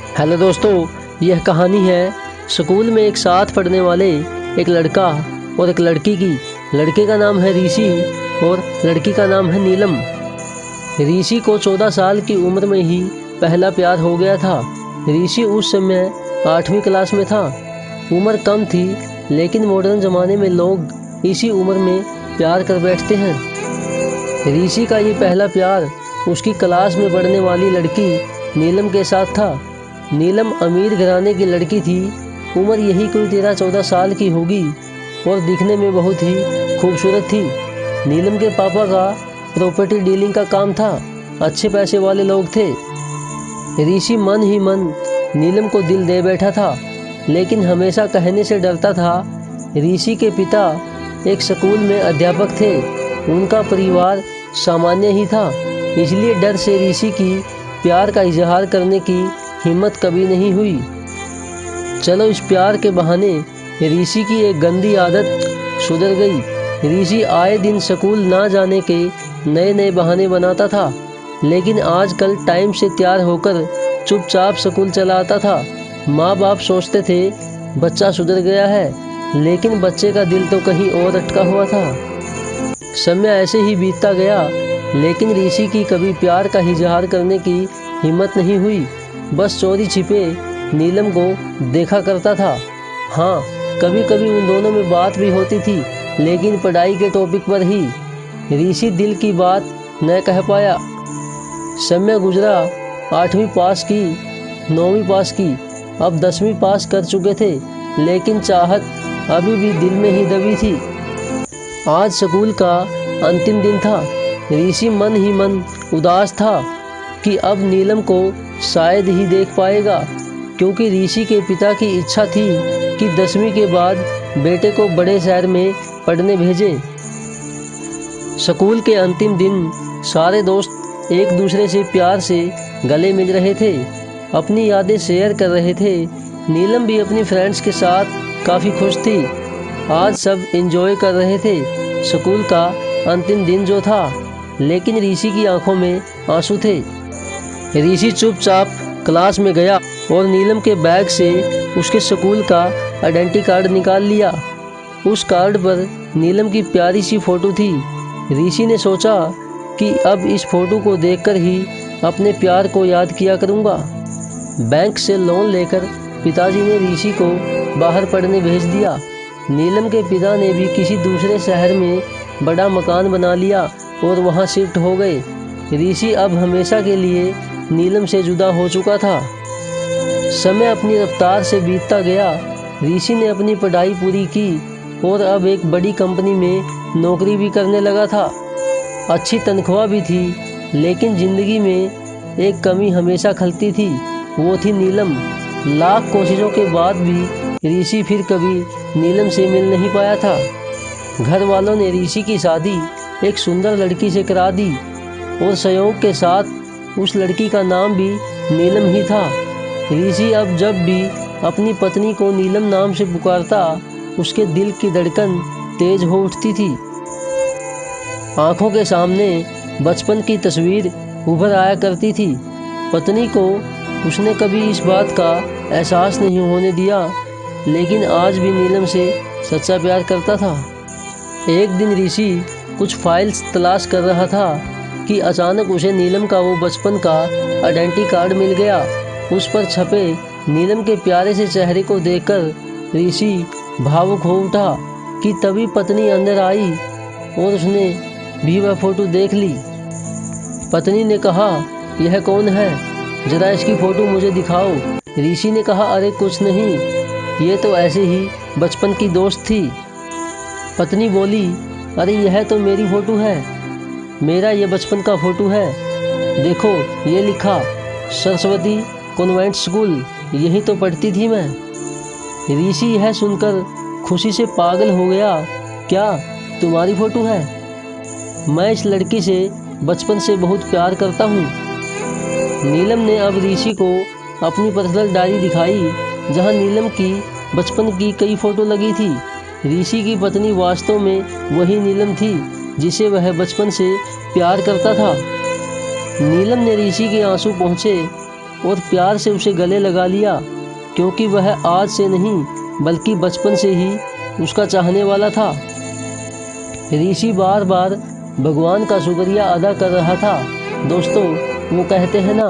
Hello दोस्तों, यह कहानी है स्कूल में एक साथ पढ़ने वाले एक लड़का और एक लड़की की। लड़के का नाम है ऋषि और लड़की का नाम है नीलम। ऋषि को 14 साल की उम्र में ही पहला प्यार हो गया था। ऋषि उस समय 8वीं क्लास में था। उम्र कम थी, लेकिन मॉडर्न ज़माने में लोग इसी उम्र में प्यार कर बैठते हैं। ऋषि का ये पहला प्यार उसकी क्लास में पढ़ने वाली लड़की नीलम के साथ था। नीलम अमीर घराने की लड़की थी। उम्र यही कोई 13-14 साल की होगी और दिखने में बहुत ही खूबसूरत थी। नीलम के पापा का प्रॉपर्टी डीलिंग का काम था। अच्छे पैसे वाले लोग थे। ऋषि मन ही मन नीलम को दिल दे बैठा था, लेकिन हमेशा कहने से डरता था। ऋषि के पिता एक स्कूल में अध्यापक थे। उनका परिवार सामान्य ही था, इसलिए डर से ऋषि की प्यार का इजहार करने की हिम्मत कभी नहीं हुई। चलो, इस प्यार के बहाने ऋषि की एक गंदी आदत सुधर गई। ऋषि आए दिन स्कूल ना जाने के नए नए बहाने बनाता था, लेकिन आजकल टाइम से तैयार होकर चुपचाप स्कूल चला आता था। माँ बाप सोचते थे बच्चा सुधर गया है, लेकिन बच्चे का दिल तो कहीं और अटका हुआ था। समय ऐसे ही बीतता गया, लेकिन ऋषि की कभी प्यार का इजहार करने की हिम्मत नहीं हुई। बस चोरी छिपे नीलम को देखा करता था। हाँ, कभी कभी उन दोनों में बात भी होती थी, लेकिन पढ़ाई के टॉपिक पर ही। ऋषि दिल की बात न कह पाया। समय गुजरा, 8वीं पास की, 9वीं पास की, अब 10वीं पास कर चुके थे, लेकिन चाहत अभी भी दिल में ही दबी थी। आज स्कूल का अंतिम दिन था। ऋषि मन ही मन उदास था कि अब नीलम को शायद ही देख पाएगा, क्योंकि ऋषि के पिता की इच्छा थी कि 10वीं के बाद बेटे को बड़े शहर में पढ़ने भेजें। स्कूल के अंतिम दिन सारे दोस्त एक दूसरे से प्यार से गले मिल रहे थे, अपनी यादें शेयर कर रहे थे। नीलम भी अपनी फ्रेंड्स के साथ काफ़ी खुश थी। आज सब एंजॉय कर रहे थे स्कूल का अंतिम दिन जो था, लेकिन ऋषि की आंखों में आंसू थे। ऋषि चुपचाप क्लास में गया और नीलम के बैग से उसके स्कूल का आइडेंटिटी कार्ड निकाल लिया। उस कार्ड पर नीलम की प्यारी सी फोटो थी। ऋषि ने सोचा कि अब इस फोटो को देखकर ही अपने प्यार को याद किया करूँगा। बैंक से लोन लेकर पिताजी ने ऋषि को बाहर पढ़ने भेज दिया। नीलम के पिता ने भी किसी दूसरे शहर में बड़ा मकान बना लिया और वहाँ शिफ्ट हो गए। ऋषि अब हमेशा के लिए नीलम से जुदा हो चुका था। समय अपनी रफ्तार से बीतता गया। ऋषि ने अपनी पढ़ाई पूरी की और अब एक बड़ी कंपनी में नौकरी भी करने लगा था। अच्छी तनख्वाह भी थी, लेकिन ज़िंदगी में एक कमी हमेशा खलती थी, वो थी नीलम। लाख कोशिशों के बाद भी ऋषि फिर कभी नीलम से मिल नहीं पाया था। घर वालों ने ऋषि की शादी एक सुंदर लड़की से करा दी और संयोग के साथ उस लड़की का नाम भी नीलम ही था। ऋषि अब जब भी अपनी पत्नी को नीलम नाम से पुकारता, उसके दिल की धड़कन तेज हो उठती थी। आंखों के सामने बचपन की तस्वीर उभर आया करती थी। पत्नी को उसने कभी इस बात का एहसास नहीं होने दिया, लेकिन आज भी नीलम से सच्चा प्यार करता था। एक दिन ऋषि कुछ फाइल्स तलाश कर रहा था कि अचानक उसे नीलम का वो बचपन का आइडेंटिटी कार्ड मिल गया। उस पर छपे नीलम के प्यारे से चेहरे को देखकर ऋषि भावुक हो उठा कि तभी पत्नी अंदर आई और उसने भी वह फोटो देख ली। पत्नी ने कहा, यह कौन है? जरा इसकी फ़ोटो मुझे दिखाओ। ऋषि ने कहा, अरे कुछ नहीं, ये तो ऐसे ही बचपन की दोस्त थी। पत्नी बोली, अरे यह तो मेरी फ़ोटो है, मेरा ये बचपन का फ़ोटो है। देखो, ये लिखा सरस्वती कॉन्वेंट स्कूल, यही तो पढ़ती थी मैं। ऋषि यह सुनकर खुशी से पागल हो गया। क्या तुम्हारी फ़ोटो है? मैं इस लड़की से बचपन से बहुत प्यार करता हूँ। नीलम ने अब ऋषि को अपनी पर्सनल डायरी दिखाई, जहाँ नीलम की बचपन की कई फ़ोटो लगी थी। ऋषि की पत्नी वास्तव में वही नीलम थी जिसे वह बचपन से प्यार करता था। नीलम ने ऋषि के आंसू पोंछे और प्यार से उसे गले लगा लिया, क्योंकि वह आज से नहीं बल्कि बचपन से ही उसका चाहने वाला था। ऋषि बार बार भगवान का शुक्रिया अदा कर रहा था। दोस्तों, वो कहते हैं ना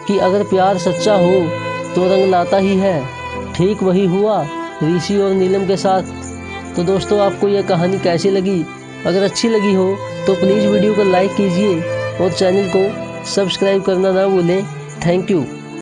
कि अगर प्यार सच्चा हो तो रंग लाता ही है। ठीक वही हुआ ऋषि और नीलम के साथ। तो दोस्तों, आपको यह कहानी कैसी लगी? अगर अच्छी लगी हो तो प्लीज़ वीडियो को लाइक कीजिए और चैनल को सब्सक्राइब करना ना भूलें। Thank you.